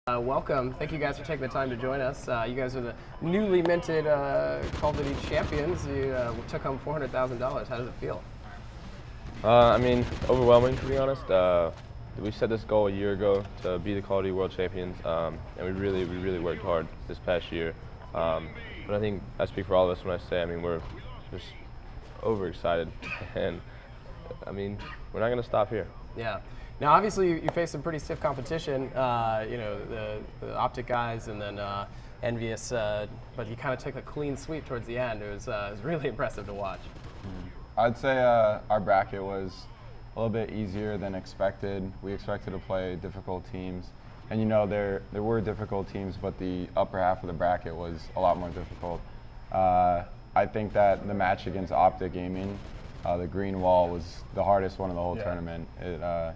Welcome. Thank you guys for taking the time to join us. You guys are the newly minted Call of Duty champions. You took home $400,000. How does it feel? Overwhelming, to be honest. We set this goal a year ago to be the Call of Duty World Champions, and we really worked hard this past year. But I think I speak for all of us when I say, we're just overexcited, and we're not going to stop here. Yeah. Now, obviously, you faced some pretty stiff competition. The Optic guys, and then Envious. But you kind of took a clean sweep towards the end. It was really impressive to watch. I'd say our bracket was a little bit easier than expected. We expected to play difficult teams, and there were difficult teams, but the upper half of the bracket was a lot more difficult. I think that the match against Optic Gaming, the green wall, was the hardest one of the whole tournament.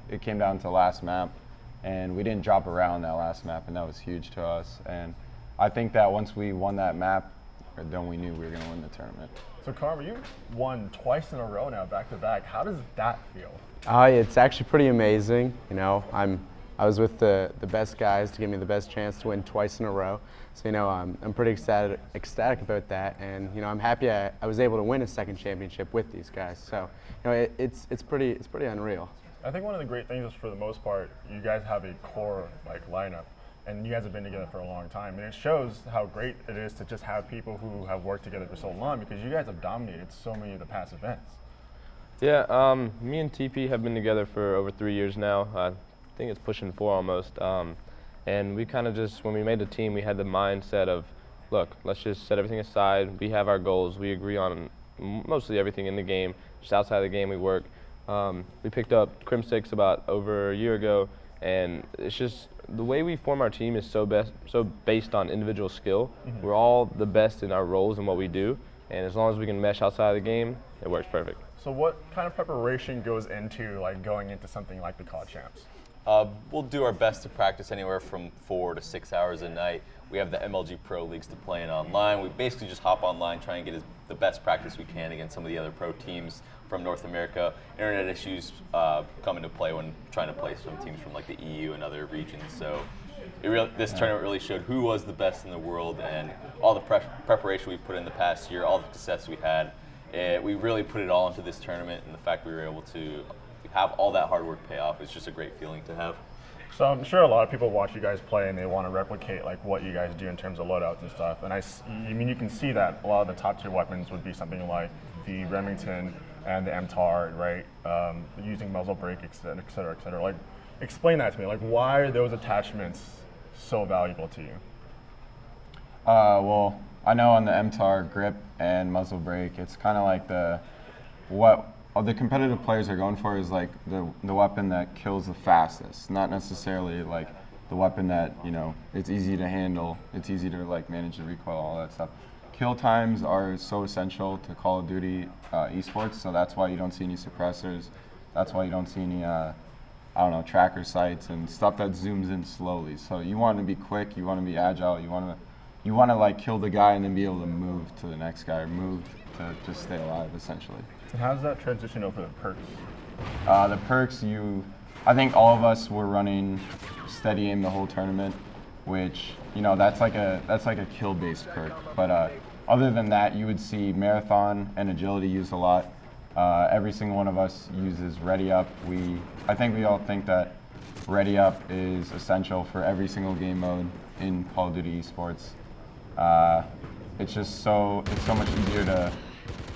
It came down to last map, and we didn't drop around that last map, and that was huge to us. And I think that once we won that map, then we knew we were going to win the tournament. So Karma, you've won twice in a row now, back to back. How does that feel? It's actually pretty amazing. I was with the best guys to give me the best chance to win twice in a row. So I'm pretty ecstatic about that, and I'm happy I was able to win a second championship with these guys. So it's pretty unreal. I think one of the great things is, for the most part, you guys have a core lineup, and you guys have been together for a long time, and it shows how great it is to just have people who have worked together for so long, because you guys have dominated so many of the past events. Yeah, me and TP have been together for over 3 years now. I think it's pushing 4 almost. And we kind of just, when we made the team, we had the mindset of, look, let's just set everything aside. We have our goals. We agree on mostly everything in the game. Just outside of the game, we work. We picked up Crim 6 about over a year ago, and it's just the way we form our team is so based on individual skill. Mm-hmm. We're all the best in our roles and what we do, and as long as we can mesh outside of the game, it works perfect. So what kind of preparation goes into going into something like the COD Champs? We'll do our best to practice anywhere from 4 to 6 hours a night. We have the MLG Pro Leagues to play in online. We basically just hop online, try and get the best practice we can against some of the other pro teams from North America. Internet issues come into play when trying to play some teams from the EU and other regions. So this tournament really showed who was the best in the world, and all the preparation we've put in the past year, all the success we had. We really put it all into this tournament, and the fact we were able to have all that hard work pay off is just a great feeling to have. So I'm sure a lot of people watch you guys play, and they want to replicate what you guys do in terms of loadouts and stuff. And you can see that a lot of the top tier weapons would be something like the Remington and the MTAR, right? Using muzzle brake, et cetera, et cetera. Explain that to me. Why are those attachments so valuable to you? Well, I know on the MTAR, grip and muzzle brake, it's kind of what the competitive players are going for is the weapon that kills the fastest, not necessarily the weapon that it's easy to handle, it's easy to manage the recoil, all that stuff. Kill times are so essential to Call of Duty esports, so that's why you don't see any suppressors. That's why you don't see any tracker sights and stuff that zooms in slowly. So you want to be quick, you want to be agile, you want to kill the guy and then be able to move to the next guy, or move to just stay alive, essentially. And how does that transition over the perks? The perks, I think all of us were running steady aim the whole tournament, which that's like a kill-based perk. But other than that, you would see marathon and agility used a lot. Every single one of us uses ready up. I think we all think that ready up is essential for every single game mode in Call of Duty esports. It's so much easier to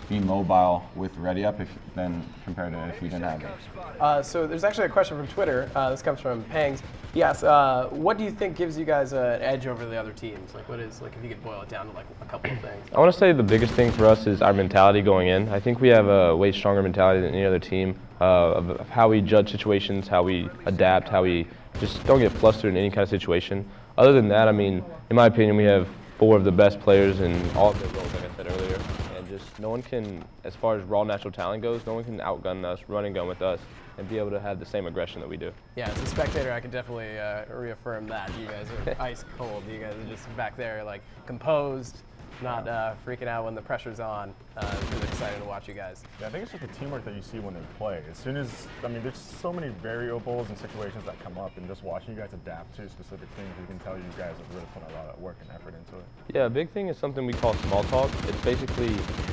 be mobile with ready up than compared to if you didn't have it. So there's actually a question from Twitter. This comes from Pangs. He asks, what do you think gives you guys an edge over the other teams? What is, if you could boil it down to a couple of things? I want to say the biggest thing for us is our mentality going in. I think we have a way stronger mentality than any other team of how we judge situations, how we adapt, how we just don't get flustered in any kind of situation. Other than that, in my opinion, we have 4 of the best players in all of their roles, like I said earlier. And just no one can, as far as raw natural talent goes, no one can outgun us, run and gun with us. and be able to have the same aggression that we do. Yeah, as a spectator, I can definitely reaffirm that. You guys are ice cold. You guys are just back there, like, composed, not freaking out when the pressure's on. It's really exciting to watch you guys. Yeah, I think it's just the teamwork that you see when they play. As soon as, I mean, there's so many variables and situations that come up, and just watching you guys adapt to specific things, you can tell you guys have really put a lot of work and effort into it. Yeah, a big thing is something we call small talk. It's basically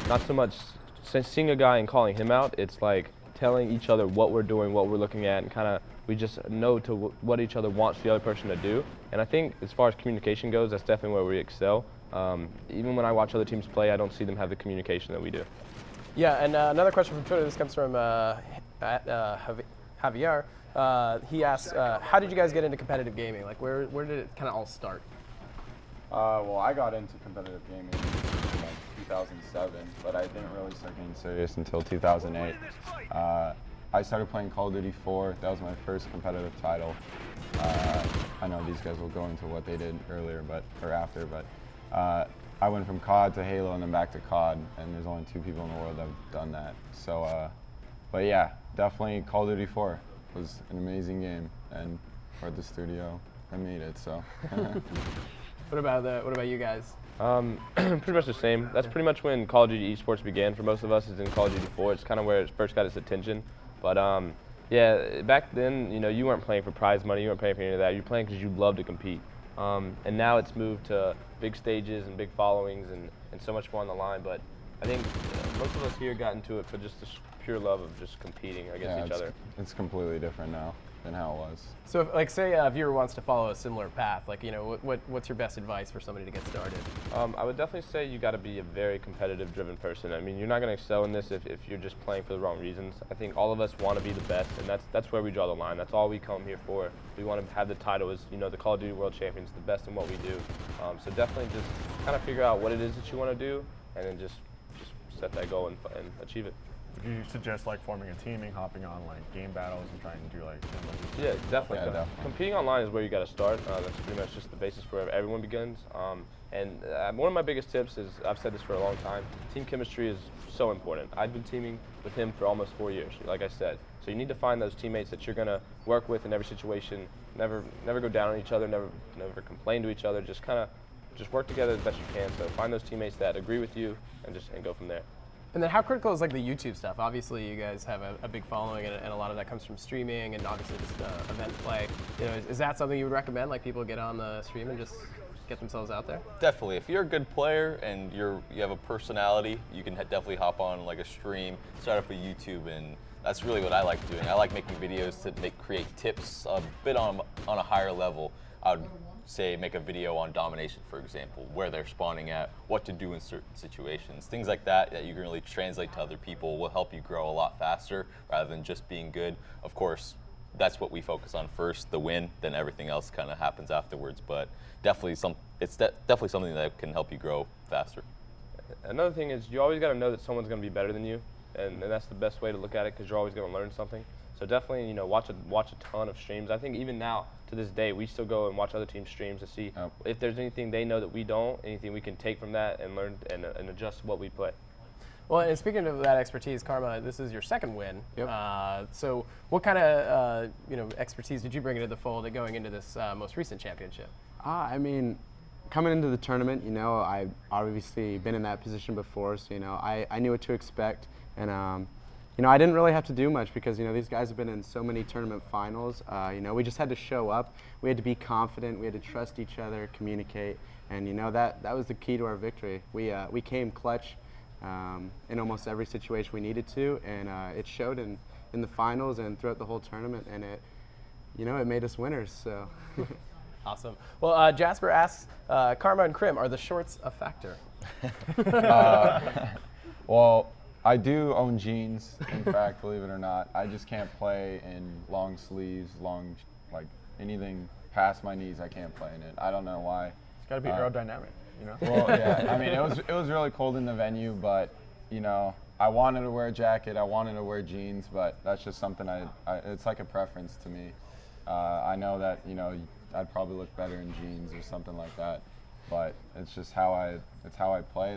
not so much seeing a guy and calling him out. It's like telling each other what we're doing, what we're looking at, and kind of we just know to what each other wants the other person to do. And I think as far as communication goes, that's definitely where we excel. Even when I watch other teams play, I don't see them have the communication that we do. Yeah, and another question from Twitter. This comes from Javier. He asks, how did you guys get into competitive gaming? Like, where did it kind of all start? Well, I got into competitive gaming in like 2007, but I didn't really start getting serious until 2008. I started playing Call of Duty 4. That was my first competitive title. I know these guys will go into what they did earlier, or after, but I went from COD to Halo and then back to COD, and there's only 2 people in the world that have done that. So, but yeah, definitely Call of Duty 4 was an amazing game, and we're at the studio that made it. So. What about you guys? Pretty much the same. That's pretty much when Call of Duty esports began for most of us. Is in Call of Duty 4. It's kind of where it first got its attention. But yeah, back then, you weren't playing for prize money. You weren't playing for any of that. You're playing because you love to compete. And now it's moved to big stages and big followings and so much more on the line. But I think most of us here got into it for just the pure love of just competing against each other. It's completely different now than how it was. So, like, say a viewer wants to follow a similar path, like, what's your best advice for somebody to get started? I would definitely say you got to be a very competitive, driven person. I mean, you're not going to excel in this if you're just playing for the wrong reasons. I think all of us want to be the best, and that's where we draw the line. That's all we come here for. We want to have the title as, the Call of Duty World Champions, the best in what we do. So definitely just kind of figure out what it is that you want to do, and then just set that goal and achieve it. Would you suggest like forming a teaming, hopping on like game battles and trying to do like? Yeah, definitely. Yeah, definitely. Competing online is where you got to start. That's pretty much just the basis for where everyone begins. And one of my biggest tips is, I've said this for a long time, team chemistry is so important. I've been teaming with him for almost 4 years, like I said. So you need to find those teammates that you're going to work with in every situation. Never go down on each other. Never complain to each other. Just work together as best you can. So find those teammates that agree with you and go from there. And then how critical is like the YouTube stuff? Obviously, you guys have a big following, and a lot of that comes from streaming and obviously just event play. Is that something you would recommend? Like people get on the stream and just get themselves out there? Definitely. If you're a good player and you have a personality, you can definitely hop on like a stream, start up a YouTube, and that's really what I like doing. I like making videos to create tips a bit on a higher level. I would say make a video on domination, for example, where they're spawning at, what to do in certain situations. Things like that you can really translate to other people will help you grow a lot faster rather than just being good. Of course, that's what we focus on first, the win, then everything else kind of happens afterwards. But definitely definitely something that can help you grow faster. Another thing is you always got to know that someone's going to be better than you, and that's the best way to look at it because you're always going to learn something. So definitely, watch a ton of streams. I think even now, to this day, we still go and watch other teams' streams to see if there's anything they know that we don't, anything we can take from that and learn and adjust what we play. Well, and speaking of that expertise, Karma, this is your second win. Yep. So what kind of expertise did you bring into the fold going into this most recent championship? I mean, coming into the tournament, I've obviously been in that position before, so I knew what to expect, and I didn't really have to do much because these guys have been in so many tournament finals. We just had to show up. We had to be confident. We had to trust each other, communicate, and that was the key to our victory. We came clutch in almost every situation we needed to, and it showed in the finals and throughout the whole tournament, and it made us winners. So. Awesome. Well, Jasper asks, Karma and Krim, are the shorts a factor? Well, I do own jeans, in fact, believe it or not. I just can't play in long sleeves, like anything past my knees, I can't play in it. I don't know why. It's got to be aerodynamic, Well, yeah, I mean, it was really cold in the venue, but, I wanted to wear a jacket, I wanted to wear jeans, but that's just something it's like a preference to me. I know that, I'd probably look better in jeans or something like that, but it's just how I play,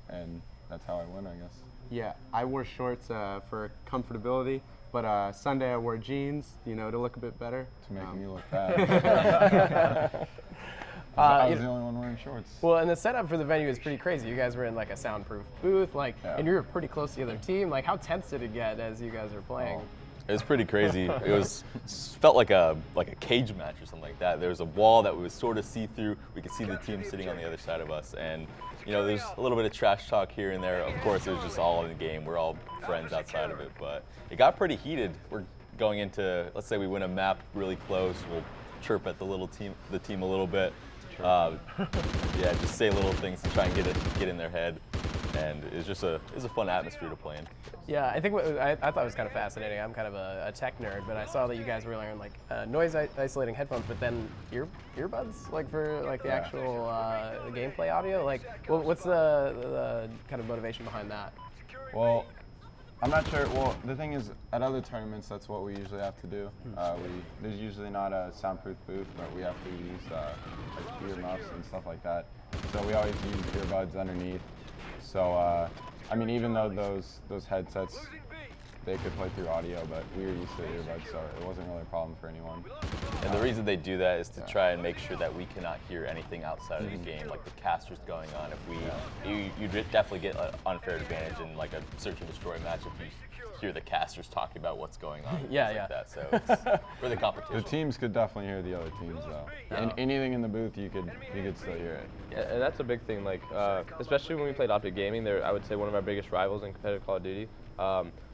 and that's how I win, I guess. Yeah, I wore shorts for comfortability, But Sunday I wore jeans, you know, to look a bit better. To make me look bad. I was the only one wearing shorts. Well, and the setup for the venue is pretty crazy. You guys were in like a soundproof booth, like, and you were pretty close to the other team. Like, how tense did it get as you guys were playing? It was pretty crazy. Felt like a cage match or something like that. There was a wall that was sort of see-through. We could see the team sitting on the other side of us, and you know, there's a little bit of trash talk here and there. Of course, it was just all in the game. We're all friends outside of it, but it got pretty heated. We're going into, let's say we win a map really close. We'll chirp at the team a little bit. Yeah, just say little things to try and get in their head, and it's a fun atmosphere to play in. Yeah, I think I thought it was kind of fascinating. I'm kind of a tech nerd, but I saw that you guys were wearing like noise isolating headphones, but then earbuds, like for like the actual gameplay audio. Like, what's the kind of motivation behind that? Well, I'm not sure. Well, the thing is, at other tournaments, that's what we usually have to do. There's usually not a soundproof booth, but we have to use like ear muffs and stuff like that. So we always use earbuds underneath. So, I mean, even though those headsets, they could play through audio, but we were used to earbuds, so it wasn't really a problem for anyone. And the reason they do that is to try and make sure that we cannot hear anything outside of the game, like the casters going on. If you definitely get an unfair advantage in like a search and destroy match if you hear the casters talking about what's going on. Like that. So it's for the competition. The teams could definitely hear the other teams though. And anything in the booth, you could still hear it. Yeah, and that's a big thing. Like, especially when we played Optic Gaming, they're, I would say, one of our biggest rivals in competitive Call of Duty.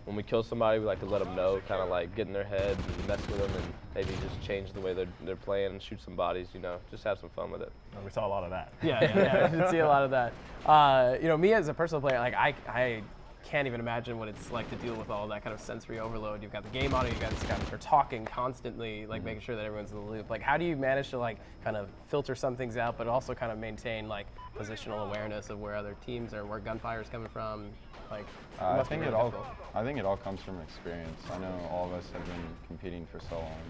When we kill somebody, we like to let them know, kind of like get in their head and mess with them, and maybe just change the way they're playing and shoot some bodies. You know, just have some fun with it. And we saw a lot of that. Yeah, I did see a lot of that. You know, me as a personal player, like I can't even imagine what it's like to deal with all that kind of sensory overload. You've got the game audio, you guys are talking constantly, like making sure that everyone's in the loop. Like, how do you manage to like kind of filter some things out, but also kind of maintain like positional awareness of where other teams are and where gunfire is coming from? Like, I think it all comes from experience. I know all of us have been competing for so long,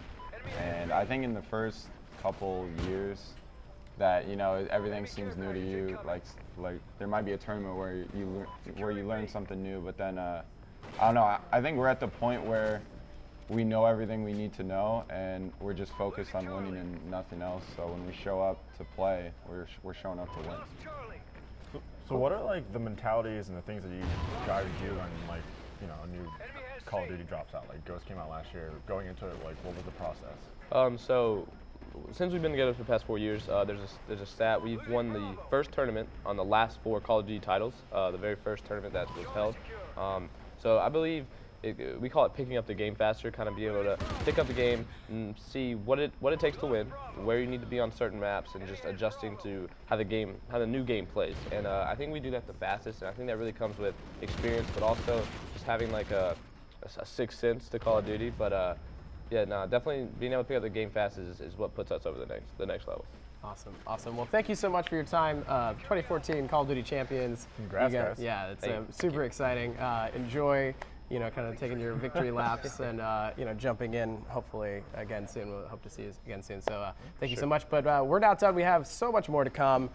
and I think in the first couple years that, you know, everything seems new to you. Like there might be a tournament where you learn something new, but then I don't know. I think we're at the point where we know everything we need to know, and we're just focused on winning and nothing else. So when we show up to play, we're showing up to win. So what are like the mentalities and the things that you guys do when, like, you know, a new Call of Duty drops out? Like Ghost came out last year. Going into it, like, what was the process? So since we've been together for the past 4 years, there's a stat. We've won the first tournament on the last 4 Call of Duty titles, the very first tournament that was held. So I believe we call it picking up the game faster, kind of be able to pick up the game and see what it takes to win, where you need to be on certain maps, and just adjusting to how the new game plays. And I think we do that the fastest, and I think that really comes with experience, but also just having like a sixth sense to Call of Duty. But yeah, no, definitely being able to pick up the game fast is what puts us over the next level. Awesome. Well, thank you so much for your time. 2014 Call of Duty champions. Congrats, guys. Yeah, it's super exciting. Enjoy, you know, kind of taking your victory laps and, you know, jumping in hopefully again soon. We'll hope to see you again soon. So thank you so much. But we're not done. We have so much more to come.